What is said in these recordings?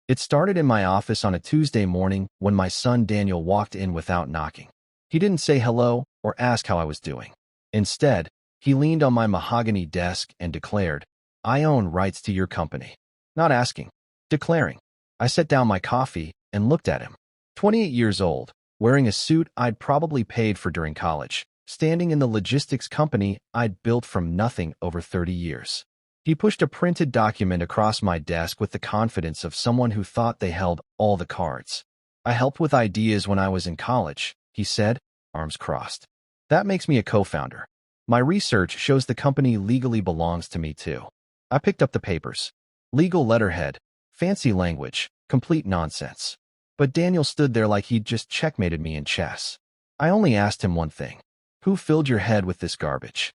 It started in my office on a Tuesday morning when my son Daniel walked in without knocking. He didn't say hello or ask how I was doing. Instead, he leaned on my mahogany desk and declared, "I own rights to your company." Not asking, declaring. I set down my coffee and looked at him. 28 years old, wearing a suit I'd probably paid for during college, standing in the logistics company I'd built from nothing over 30 years. He pushed a printed document across my desk with the confidence of someone who thought they held all the cards. "I helped with ideas when I was in college," he said, arms crossed. "That makes me a co-founder. My research shows the company legally belongs to me too." I picked up the papers. Legal letterhead, fancy language, complete nonsense. But Daniel stood there like he'd just checkmated me in chess. I only asked him one thing. "Who filled your head with this garbage?"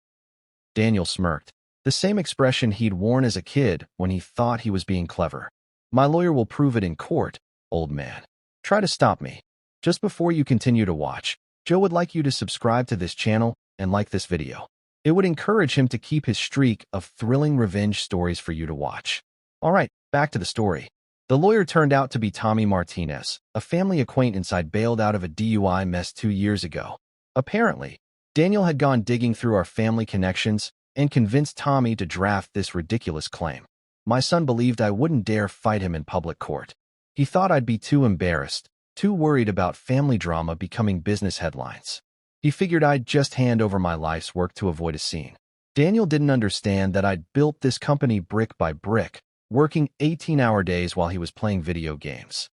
Daniel smirked, the same expression he'd worn as a kid when he thought he was being clever. "My lawyer will prove it in court, old man. Try to stop me." Just before you continue to watch, Joe would like you to subscribe to this channel and like this video. It would encourage him to keep his streak of thrilling revenge stories for you to watch. All right, back to the story. The lawyer turned out to be Tommy Martinez, a family acquaintance I'd bailed out of a DUI mess 2 years ago. Apparently, Daniel had gone digging through our family connections and convinced Tommy to draft this ridiculous claim. My son believed I wouldn't dare fight him in public court. He thought I'd be too embarrassed, too worried about family drama becoming business headlines. He figured I'd just hand over my life's work to avoid a scene. Daniel didn't understand that I'd built this company brick by brick, working 18-hour days while he was playing video games.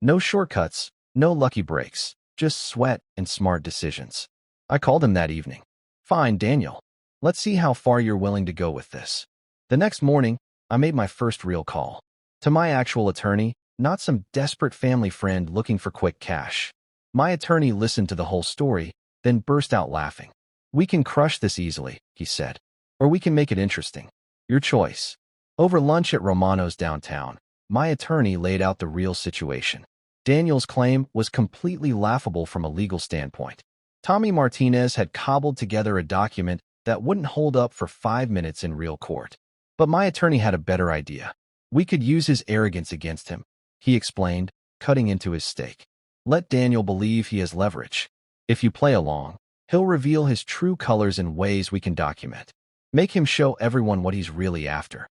No shortcuts, no lucky breaks, just sweat and smart decisions. I called him that evening. "Fine, Daniel. Let's see how far you're willing to go with this." The next morning, I made my first real call. To my actual attorney, not some desperate family friend looking for quick cash. My attorney listened to the whole story, then burst out laughing. "We can crush this easily," he said. "Or we can make it interesting. Your choice." Over lunch at Romano's downtown, my attorney laid out the real situation. Daniel's claim was completely laughable from a legal standpoint. Tommy Martinez had cobbled together a document that wouldn't hold up for 5 minutes in real court. But my attorney had a better idea. "We could use his arrogance against him," he explained, cutting into his stake. "Let Daniel believe he has leverage. If you play along, he'll reveal his true colors in ways we can document. Make him show everyone what he's really after."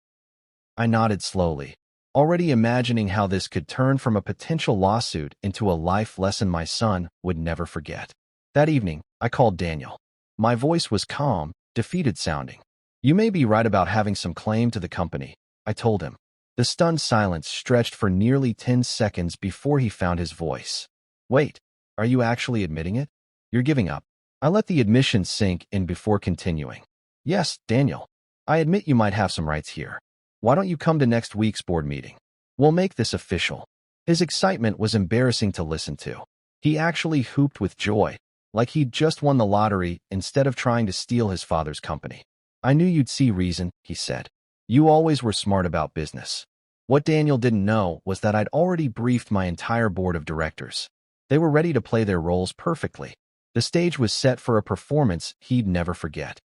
I nodded slowly, already imagining how this could turn from a potential lawsuit into a life lesson my son would never forget. That evening, I called Daniel. My voice was calm, defeated sounding. "You may be right about having some claim to the company," I told him. The stunned silence stretched for nearly 10 seconds before he found his voice. "Wait, are you actually admitting it? You're giving up?" I let the admission sink in before continuing. "Yes, Daniel. I admit you might have some rights here. Why don't you come to next week's board meeting? We'll make this official." His excitement was embarrassing to listen to. He actually hooped with joy, like he'd just won the lottery instead of trying to steal his father's company. "I knew you'd see reason," he said. "You always were smart about business." What Daniel didn't know was that I'd already briefed my entire board of directors. They were ready to play their roles perfectly. The stage was set for a performance he'd never forget.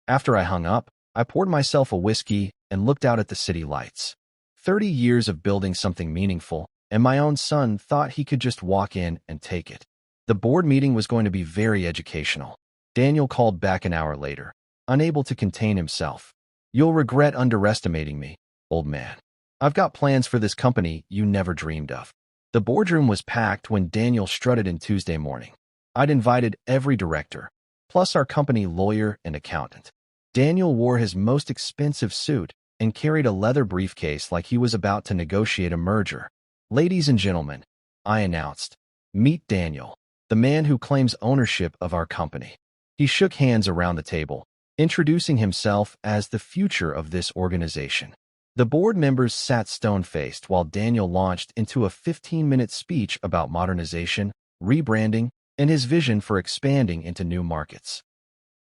After I hung up, I poured myself a whiskey and looked out at the city lights. 30 years of building something meaningful, and my own son thought he could just walk in and take it. The board meeting was going to be very educational. Daniel called back an hour later, unable to contain himself. "You'll regret underestimating me, old man. I've got plans for this company you never dreamed of." The boardroom was packed when Daniel strutted in Tuesday morning. I'd invited every director, plus our company lawyer and accountant. Daniel wore his most expensive suit and carried a leather briefcase like he was about to negotiate a merger. "Ladies and gentlemen," I announced, "meet Daniel, the man who claims ownership of our company." He shook hands around the table, introducing himself as the future of this organization. The board members sat stone-faced while Daniel launched into a 15-minute speech about modernization, rebranding, and his vision for expanding into new markets.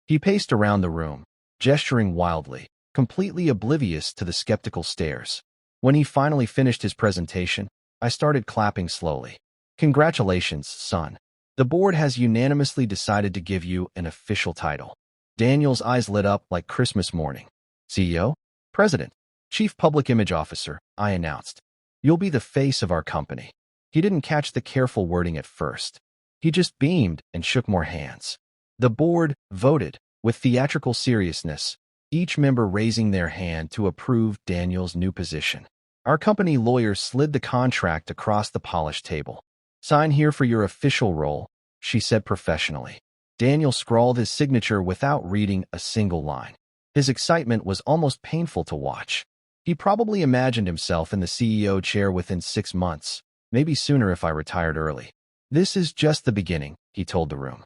He paced around the room, gesturing wildly, completely oblivious to the skeptical stares. When he finally finished his presentation, I started clapping slowly. "Congratulations, son. The board has unanimously decided to give you an official title." Daniel's eyes lit up like Christmas morning. "CEO? President? Chief Public Image Officer," I announced. You'll be the face of our company." He didn't catch the careful wording at first. He just beamed and shook more hands. The board voted with theatrical seriousness, each member raising their hand to approve Daniel's new position. Our company lawyer slid the contract across the polished table. "Sign here for your official role," she said professionally. Daniel scrawled his signature without reading a single line. His excitement was almost painful to watch. He probably imagined himself in the CEO chair within 6 months, maybe sooner if I retired early. "This is just the beginning," he told the room.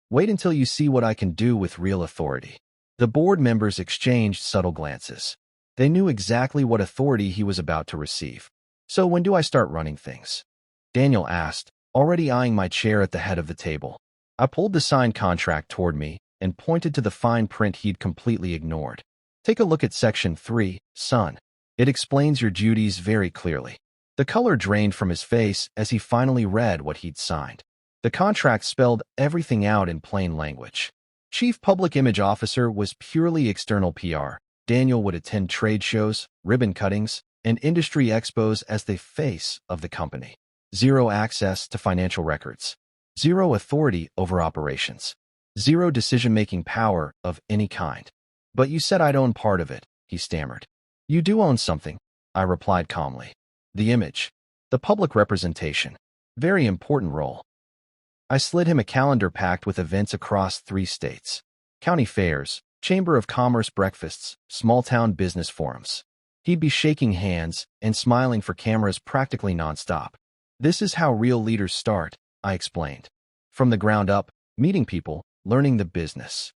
"Wait until you see what I can do with real authority." The board members exchanged subtle glances. They knew exactly what authority he was about to receive. "So when do I start running things?" Daniel asked, already eyeing my chair at the head of the table. I pulled the signed contract toward me and pointed to the fine print he'd completely ignored. "Take a look at Section 3, son. It explains your duties very clearly." The color drained from his face as he finally read what he'd signed. The contract spelled everything out in plain language. Chief Public Image Officer was purely external PR. Daniel would attend trade shows, ribbon cuttings, and industry expos as the face of the company. 0 access to financial records. 0 authority over operations. 0 decision-making power of any kind. "But you said I'd own part of it," he stammered. "You do own something," I replied calmly. "The image. The public representation. Very important role." I slid him a calendar packed with events across 3 states. County fairs, Chamber of Commerce breakfasts, small-town business forums. He'd be shaking hands and smiling for cameras practically nonstop. "This is how real leaders start," I explained. "From the ground up, meeting people, learning the business."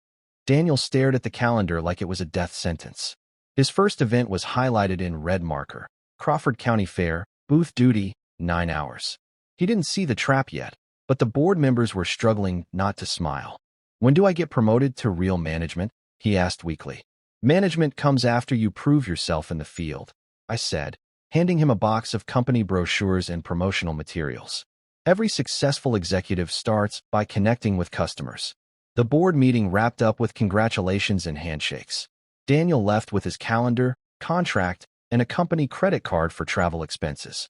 Daniel stared at the calendar like it was a death sentence. His first event was highlighted in red marker. Crawford County Fair, booth duty, 9 hours. He didn't see the trap yet, but the board members were struggling not to smile. "When do I get promoted to real management?" he asked weakly. "Management comes after you prove yourself in the field," I said, handing him a box of company brochures and promotional materials. Every successful executive starts by connecting with customers. The board meeting wrapped up with congratulations and handshakes. Daniel left with his calendar, contract, and a company credit card for travel expenses.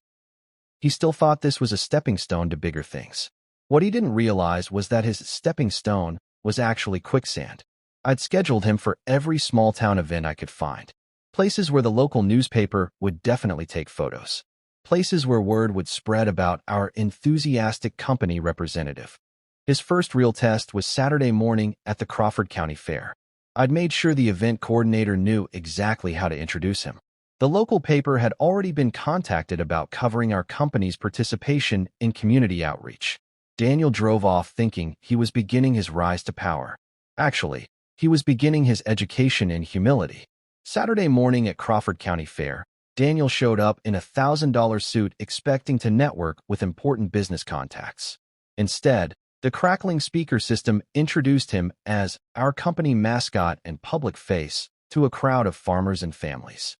He still thought this was a stepping stone to bigger things. What he didn't realize was that his stepping stone was actually quicksand. I'd scheduled him for every small-town event I could find. Places where the local newspaper would definitely take photos. Places where word would spread about our enthusiastic company representative. His first real test was Saturday morning at the Crawford County Fair. I'd made sure the event coordinator knew exactly how to introduce him. The local paper had already been contacted about covering our company's participation in community outreach. Daniel drove off thinking he was beginning his rise to power. Actually, he was beginning his education in humility. Saturday morning at Crawford County Fair, Daniel showed up in a $1,000 suit expecting to network with important business contacts. Instead, the crackling speaker system introduced him as our company mascot and public face to a crowd of farmers and families.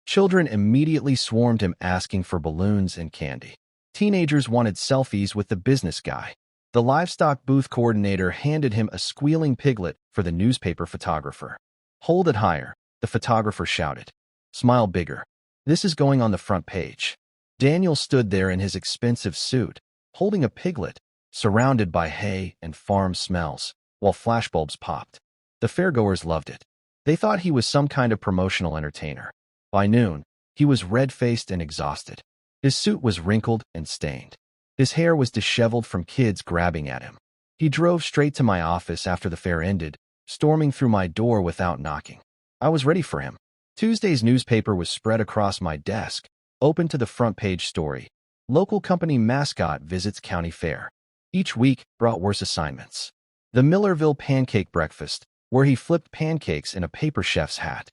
Children immediately swarmed him asking for balloons and candy. Teenagers wanted selfies with the business guy. The livestock booth coordinator handed him a squealing piglet for the newspaper photographer. "Hold it higher," the photographer shouted. "Smile bigger. This is going on the front page." Daniel stood there in his expensive suit, holding a piglet, surrounded by hay and farm smells, while flashbulbs popped. The fairgoers loved it. They thought he was some kind of promotional entertainer. By noon, he was red-faced and exhausted. His suit was wrinkled and stained. His hair was disheveled from kids grabbing at him. He drove straight to my office after the fair ended, storming through my door without knocking. I was ready for him. Tuesday's newspaper was spread across my desk, open to the front page story. Local company mascot visits county fair. Each week brought worse assignments. The Millerville pancake breakfast, where he flipped pancakes in a paper chef's hat.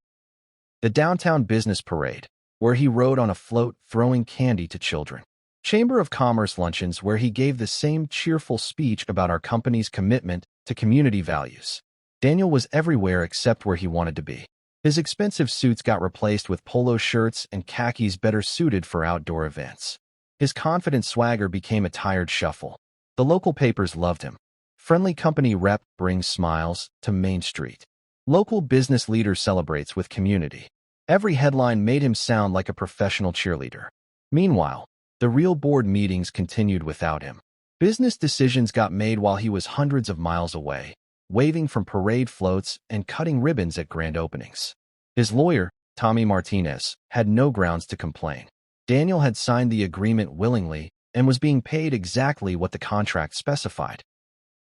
The downtown business parade, where he rode on a float throwing candy to children. Chamber of Commerce luncheons, where he gave the same cheerful speech about our company's commitment to community values. Daniel was everywhere except where he wanted to be. His expensive suits got replaced with polo shirts and khakis better suited for outdoor events. His confident swagger became a tired shuffle. The local papers loved him. Friendly company rep brings smiles to Main Street. Local business leader celebrates with community. Every headline made him sound like a professional cheerleader. Meanwhile, the real board meetings continued without him. Business decisions got made while he was hundreds of miles away, waving from parade floats and cutting ribbons at grand openings. His lawyer, Tommy Martinez, had no grounds to complain. Daniel had signed the agreement willingly and was being paid exactly what the contract specified.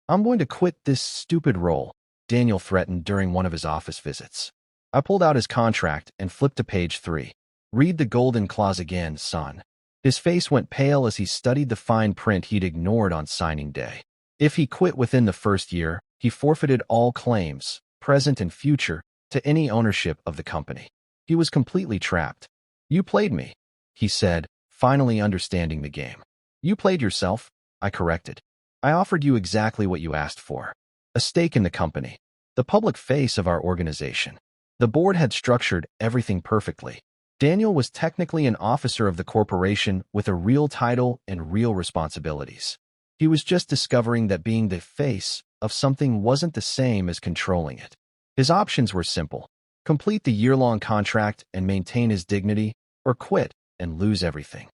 "I'm going to quit this stupid role," Daniel threatened during one of his office visits. I pulled out his contract and flipped to page 3. "Read the golden clause again, son." His face went pale as he studied the fine print he'd ignored on signing day. If he quit within the first year, he forfeited all claims, present and future, to any ownership of the company. He was completely trapped. "You played me," he said, finally understanding the game. "You played yourself," I corrected. "I offered you exactly what you asked for. A stake in the company, the public face of our organization." The board had structured everything perfectly. Daniel was technically an officer of the corporation with a real title and real responsibilities. He was just discovering that being the face of something wasn't the same as controlling it. His options were simple: complete the year-long contract and maintain his dignity, or quit and lose everything.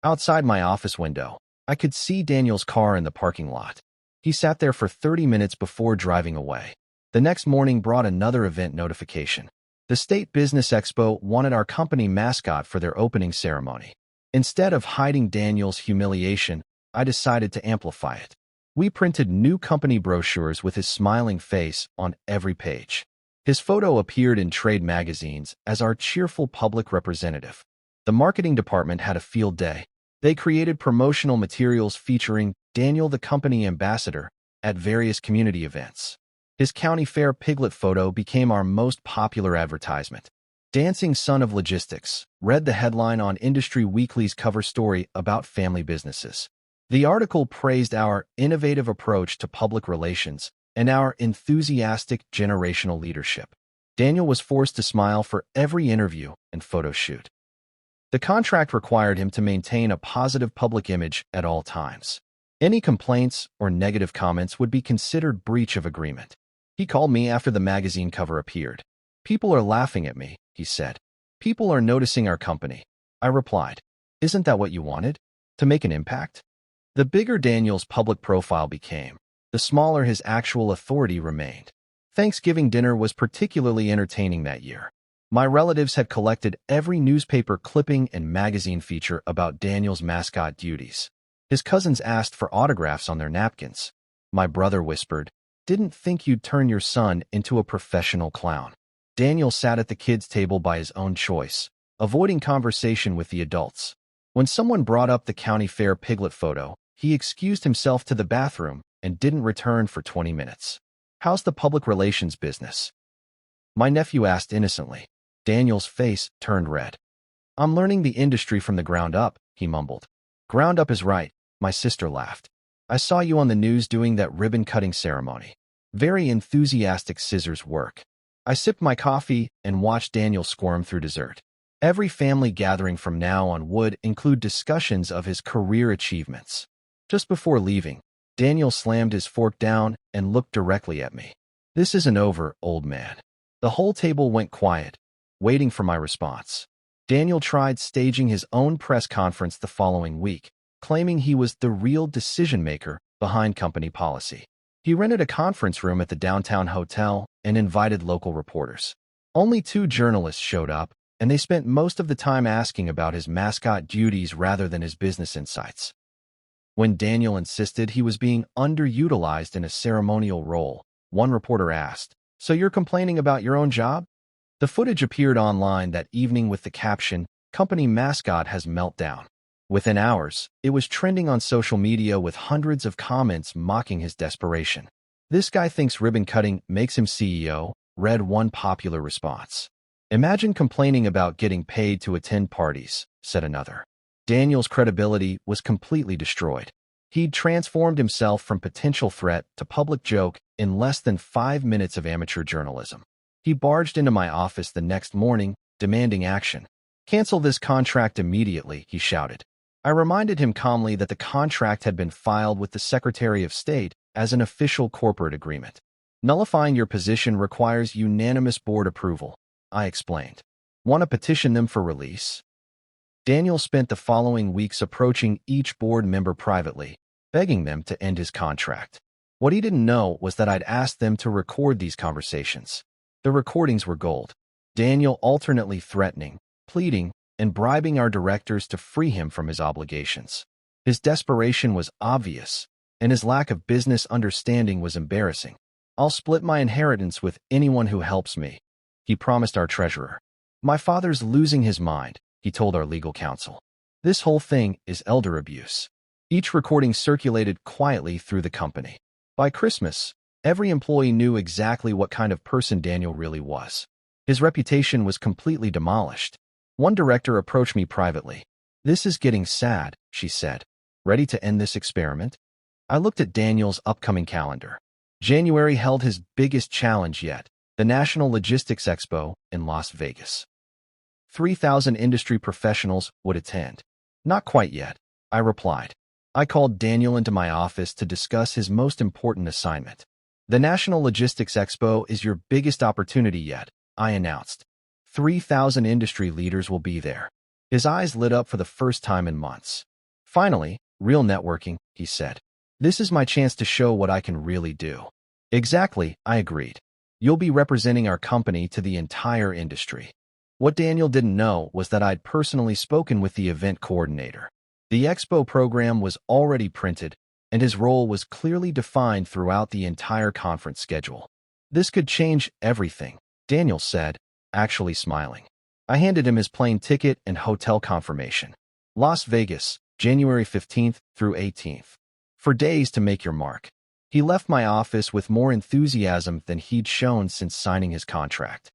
Outside my office window, I could see Daniel's car in the parking lot. He sat there for 30 minutes before driving away. The next morning brought another event notification. The State Business Expo wanted our company mascot for their opening ceremony. Instead of hiding Daniel's humiliation, I decided to amplify it. We printed new company brochures with his smiling face on every page. His photo appeared in trade magazines as our cheerful public representative. The marketing department had a field day. They created promotional materials featuring Daniel the company ambassador at various community events. His county fair piglet photo became our most popular advertisement. "Dancing Son of Logistics" read the headline on Industry Weekly's cover story about family businesses. The article praised our innovative approach to public relations and our enthusiastic generational leadership. Daniel was forced to smile for every interview and photo shoot. The contract required him to maintain a positive public image at all times. Any complaints or negative comments would be considered breach of agreement. He called me after the magazine cover appeared. "People are laughing at me," he said. "People are noticing our company." I replied, "Isn't that what you wanted? To make an impact?" The bigger Daniel's public profile became, the smaller his actual authority remained. Thanksgiving dinner was particularly entertaining that year. My relatives had collected every newspaper clipping and magazine feature about Daniel's mascot duties. His cousins asked for autographs on their napkins. My brother whispered, "Didn't think you'd turn your son into a professional clown." Daniel sat at the kids' table by his own choice, avoiding conversation with the adults. When someone brought up the county fair piglet photo, he excused himself to the bathroom and didn't return for 20 minutes. "How's the public relations business?" my nephew asked innocently. Daniel's face turned red. "I'm learning the industry from the ground up," he mumbled. "Ground up is right," my sister laughed. "I saw you on the news doing that ribbon-cutting ceremony. Very enthusiastic scissors work." I sipped my coffee and watched Daniel squirm through dessert. Every family gathering from now on would include discussions of his career achievements. Just before leaving, Daniel slammed his fork down and looked directly at me. "This isn't over, old man." The whole table went quiet, waiting for my response. Daniel tried staging his own press conference the following week, claiming he was the real decision-maker behind company policy. He rented a conference room at the downtown hotel and invited local reporters. Only 2 journalists showed up, and they spent most of the time asking about his mascot duties rather than his business insights. When Daniel insisted he was being underutilized in a ceremonial role, one reporter asked, "So you're complaining about your own job?" The footage appeared online that evening with the caption, "Company mascot has meltdown." Within hours, it was trending on social media with hundreds of comments mocking his desperation. "This guy thinks ribbon cutting makes him CEO," read one popular response. "Imagine complaining about getting paid to attend parties," said another. Daniel's credibility was completely destroyed. He'd transformed himself from potential threat to public joke in less than 5 minutes of amateur journalism. He barged into my office the next morning, demanding action. "Cancel this contract immediately," he shouted. I reminded him calmly that the contract had been filed with the Secretary of State as an official corporate agreement. "Nullifying your position requires unanimous board approval," I explained. "Want to petition them for release?" Daniel spent the following weeks approaching each board member privately, begging them to end his contract. What he didn't know was that I'd asked them to record these conversations. The recordings were gold. Daniel alternately threatening, pleading, and bribing our directors to free him from his obligations. His desperation was obvious, and his lack of business understanding was embarrassing. "I'll split my inheritance with anyone who helps me," he promised our treasurer. "My father's losing his mind," he told our legal counsel. "This whole thing is elder abuse." Each recording circulated quietly through the company. By Christmas, every employee knew exactly what kind of person Daniel really was. His reputation was completely demolished. One director approached me privately. "This is getting sad," she said. "Ready to end this experiment?" I looked at Daniel's upcoming calendar. January held his biggest challenge yet, the National Logistics Expo in Las Vegas. 3,000 industry professionals would attend. "Not quite yet," I replied. I called Daniel into my office to discuss his most important assignment. "The National Logistics Expo is your biggest opportunity yet," I announced. 3,000 industry leaders will be there. His eyes lit up for the first time in months. "Finally, real networking," he said. "This is my chance to show what I can really do." "Exactly," I agreed. "You'll be representing our company to the entire industry." What Daniel didn't know was that I'd personally spoken with the event coordinator. The expo program was already printed, and his role was clearly defined throughout the entire conference schedule. "This could change everything," Daniel said, actually smiling. I handed him his plane ticket and hotel confirmation. Las Vegas, January 15th through 18th. For days to make your mark. He left my office with more enthusiasm than he'd shown since signing his contract.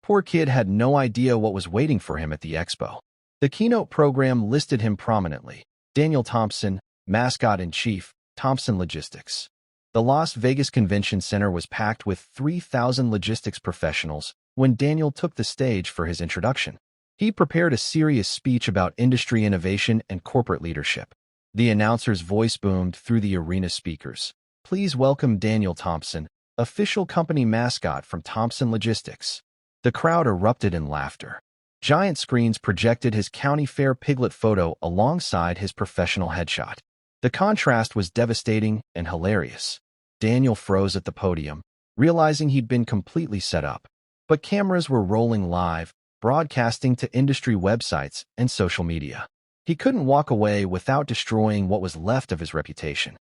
Poor kid had no idea what was waiting for him at the expo. The keynote program listed him prominently: Daniel Thompson, mascot-in-chief, Thompson Logistics. The Las Vegas Convention Center was packed with 3,000 logistics professionals when Daniel took the stage for his introduction. He prepared a serious speech about industry innovation and corporate leadership. The announcer's voice boomed through the arena speakers. "Please welcome Daniel Thompson, official company mascot from Thompson Logistics." The crowd erupted in laughter. Giant screens projected his county fair piglet photo alongside his professional headshot. The contrast was devastating and hilarious. Daniel froze at the podium, realizing he'd been completely set up. But cameras were rolling live, broadcasting to industry websites and social media. He couldn't walk away without destroying what was left of his reputation.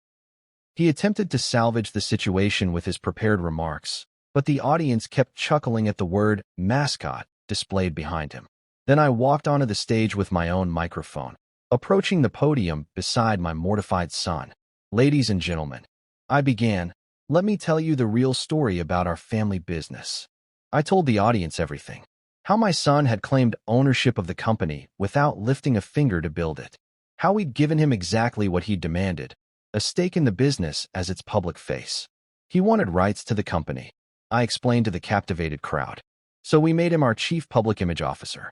He attempted to salvage the situation with his prepared remarks, but the audience kept chuckling at the word mascot displayed behind him. Then I walked onto the stage with my own microphone, approaching the podium beside my mortified son. "Ladies and gentlemen," I began, "let me tell you the real story about our family business." I told the audience everything. How my son had claimed ownership of the company without lifting a finger to build it. How we'd given him exactly what he demanded: a stake in the business as its public face. He wanted rights to the company, I explained to the captivated crowd. So we made him our chief public image officer.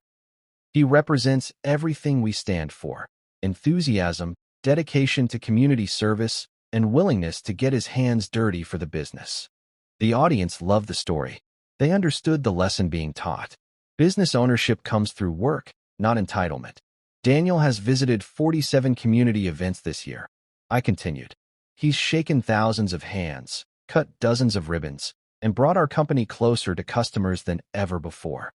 He represents everything we stand for: enthusiasm, dedication to community service, and willingness to get his hands dirty for the business. The audience loved the story. They understood the lesson being taught. Business ownership comes through work, not entitlement. Daniel has visited 47 community events this year. I continued. He's shaken thousands of hands, cut dozens of ribbons, and brought our company closer to customers than ever before.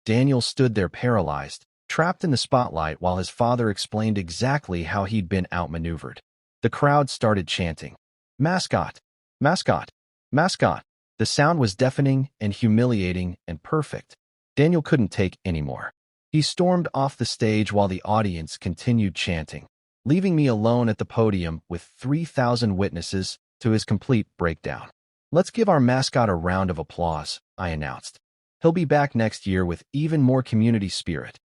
Daniel stood there paralyzed, trapped in the spotlight while his father explained exactly how he'd been outmaneuvered. The crowd started chanting, "Mascot! Mascot! Mascot!" The sound was deafening and humiliating and perfect. Daniel couldn't take any more. He stormed off the stage while the audience continued chanting, leaving me alone at the podium with 3,000 witnesses to his complete breakdown. "Let's give our mascot a round of applause," I announced. "He'll be back next year with even more community spirit."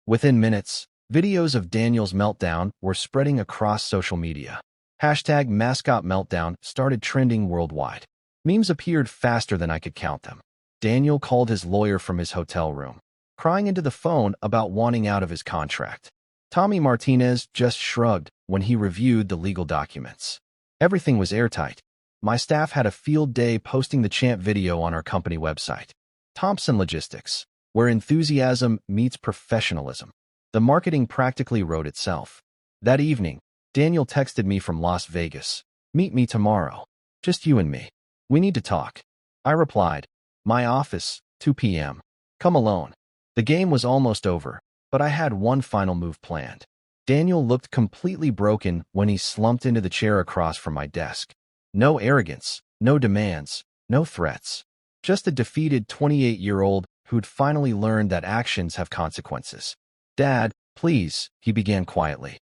Within minutes, videos of Daniel's meltdown were spreading across social media. #MascotMeltdown started trending worldwide. Memes appeared faster than I could count them. Daniel called his lawyer from his hotel room, crying into the phone about wanting out of his contract. Tommy Martinez just shrugged when he reviewed the legal documents. Everything was airtight. My staff had a field day posting the chant video on our company website. Thompson Logistics, where enthusiasm meets professionalism. The marketing practically wrote itself. That evening, Daniel texted me from Las Vegas. "Meet me tomorrow. Just you and me. We need to talk." I replied, "My office, 2 p.m. Come alone." The game was almost over, but I had one final move planned. Daniel looked completely broken when he slumped into the chair across from my desk. No arrogance, no demands, no threats. Just a defeated 28-year-old who'd finally learned that actions have consequences. "Dad, please," he began quietly.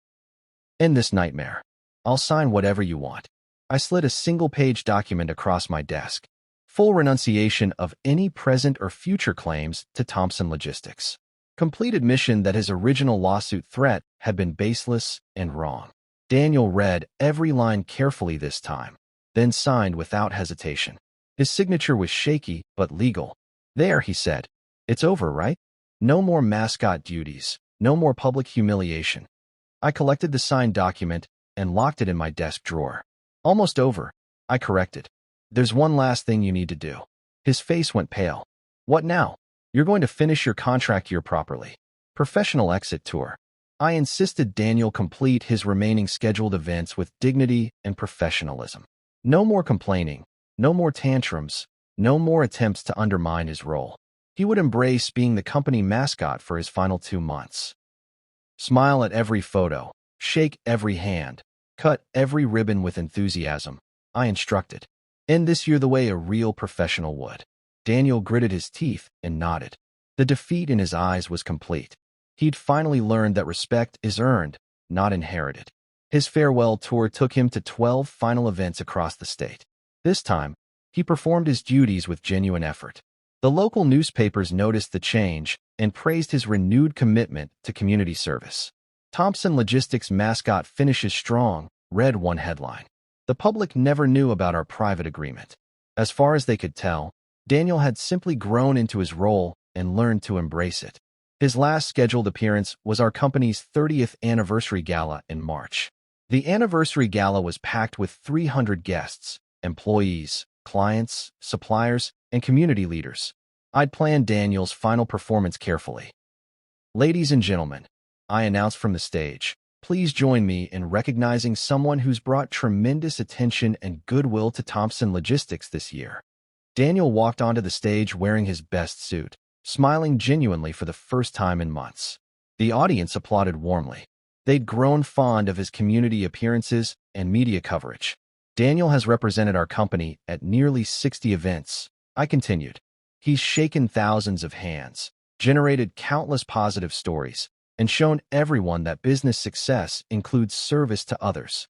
"End this nightmare. I'll sign whatever you want." I slid a single-page document across my desk. Full renunciation of any present or future claims to Thompson Logistics. Complete admission that his original lawsuit threat had been baseless and wrong. Daniel read every line carefully this time, then signed without hesitation. His signature was shaky but legal. "There," he said. "It's over, right? No more mascot duties, no more public humiliation." I collected the signed document and locked it in my desk drawer. "Almost over," I corrected. "There's one last thing you need to do." His face went pale. "What now?" "You're going to finish your contract year properly. Professional exit tour." I insisted Daniel complete his remaining scheduled events with dignity and professionalism. No more complaining, no more tantrums, no more attempts to undermine his role. He would embrace being the company mascot for his final 2 months. Smile at every photo, shake every hand, cut every ribbon with enthusiasm, I instructed. End this year the way a real professional would. Daniel gritted his teeth and nodded. The defeat in his eyes was complete. He'd finally learned that respect is earned, not inherited. His farewell tour took him to 12 final events across the state. This time, he performed his duties with genuine effort. The local newspapers noticed the change and praised his renewed commitment to community service. "Thompson Logistics mascot finishes strong," read one headline. "The public never knew about our private agreement." As far as they could tell, Daniel had simply grown into his role and learned to embrace it. His last scheduled appearance was our company's 30th anniversary gala in March. The anniversary gala was packed with 300 guests, employees, clients, suppliers, and community leaders. I'd planned Daniel's final performance carefully. "Ladies and gentlemen," I announced from the stage, "please join me in recognizing someone who's brought tremendous attention and goodwill to Thompson Logistics this year." Daniel walked onto the stage wearing his best suit, smiling genuinely for the first time in months. The audience applauded warmly. They'd grown fond of his community appearances and media coverage. "Daniel has represented our company at nearly 60 events," I continued. "He's shaken thousands of hands, generated countless positive stories, and shown everyone that business success includes service to others."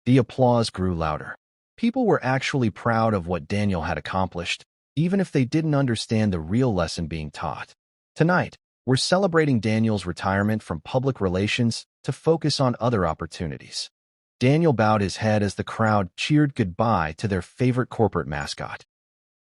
The applause grew louder. People were actually proud of what Daniel had accomplished, even if they didn't understand the real lesson being taught. Tonight, we're celebrating Daniel's retirement from public relations to focus on other opportunities. Daniel bowed his head as the crowd cheered goodbye to their favorite corporate mascot.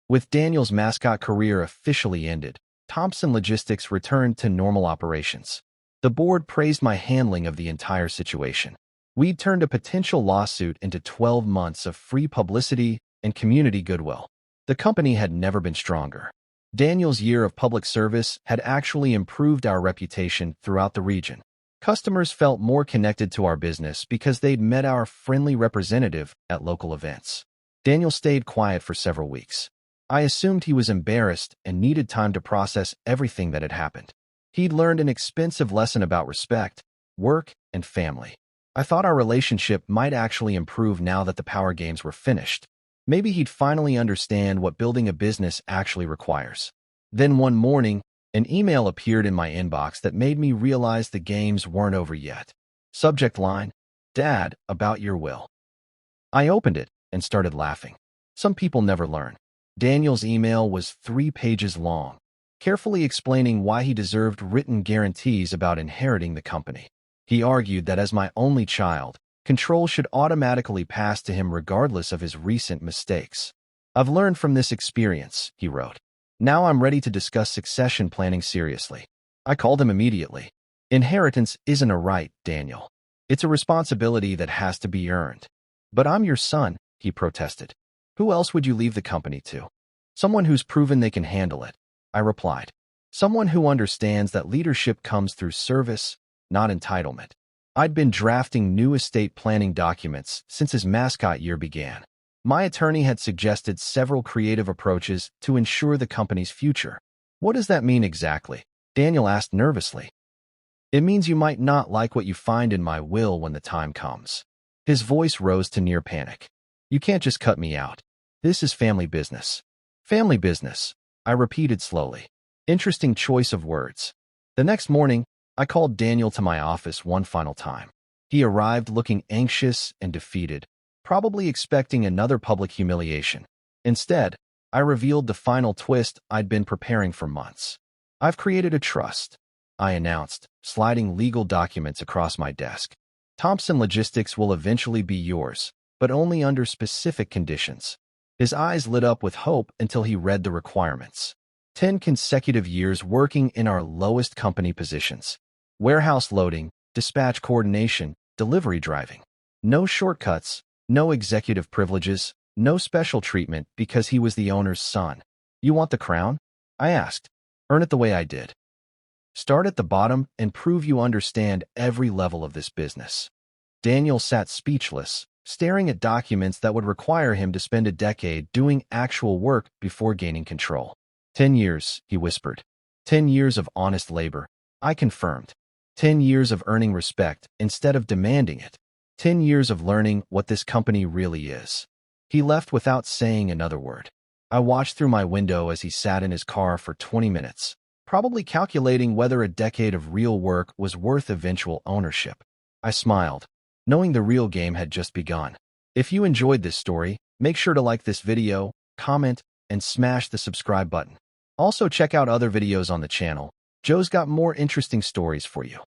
With Daniel's mascot career officially ended, Thompson Logistics returned to normal operations. The board praised my handling of the entire situation. We'd turned a potential lawsuit into 12 months of free publicity and community goodwill. The company had never been stronger. Daniel's year of public service had actually improved our reputation throughout the region. Customers felt more connected to our business because they'd met our friendly representative at local events. Daniel stayed quiet for several weeks. I assumed he was embarrassed and needed time to process everything that had happened. He'd learned an expensive lesson about respect, work, and family. I thought our relationship might actually improve now that the power games were finished. Maybe he'd finally understand what building a business actually requires. Then one morning, an email appeared in my inbox that made me realize the games weren't over yet. Subject line, "Dad, about your will." I opened it and started laughing. Some people never learn. Daniel's email was 3 pages long, carefully explaining why he deserved written guarantees about inheriting the company. He argued that as my only child, control should automatically pass to him regardless of his recent mistakes. "I've learned from this experience," he wrote. "Now I'm ready to discuss succession planning seriously." I called him immediately. "Inheritance isn't a right, Daniel. It's a responsibility that has to be earned." "But I'm your son," he protested. "Who else would you leave the company to?" "Someone who's proven they can handle it," I replied. "Someone who understands that leadership comes through service, not entitlement. I'd been drafting new estate planning documents since his mascot year began. My attorney had suggested several creative approaches to ensure the company's future. What does that mean exactly? Daniel asked nervously. It means you might not like what you find in my will when the time comes. His voice rose to near panic. You can't just cut me out. This is family business. Family business, I repeated slowly. Interesting choice of words. The next morning, I called Daniel to my office one final time. He arrived looking anxious and defeated, probably expecting another public humiliation. Instead, I revealed the final twist I'd been preparing for months. I've created a trust, I announced, sliding legal documents across my desk. Thompson Logistics will eventually be yours, but only under specific conditions. His eyes lit up with hope until he read the requirements. 10 consecutive years working in our lowest company positions. Warehouse loading, dispatch coordination, delivery driving. No shortcuts, no executive privileges, no special treatment because he was the owner's son. You want the crown? I asked. Earn it the way I did. Start at the bottom and prove you understand every level of this business. Daniel sat speechless, staring at documents that would require him to spend a decade doing actual work before gaining control. 10 years, he whispered. 10 years of honest labor, I confirmed. 10 years of earning respect instead of demanding it. 10 years of learning what this company really is. He left without saying another word. I watched through my window as he sat in his car for 20 minutes, probably calculating whether a decade of real work was worth eventual ownership. I smiled, knowing the real game had just begun. If you enjoyed this story, make sure to like this video, comment, and smash the subscribe button. Also check out other videos on the channel. Joe's got more interesting stories for you.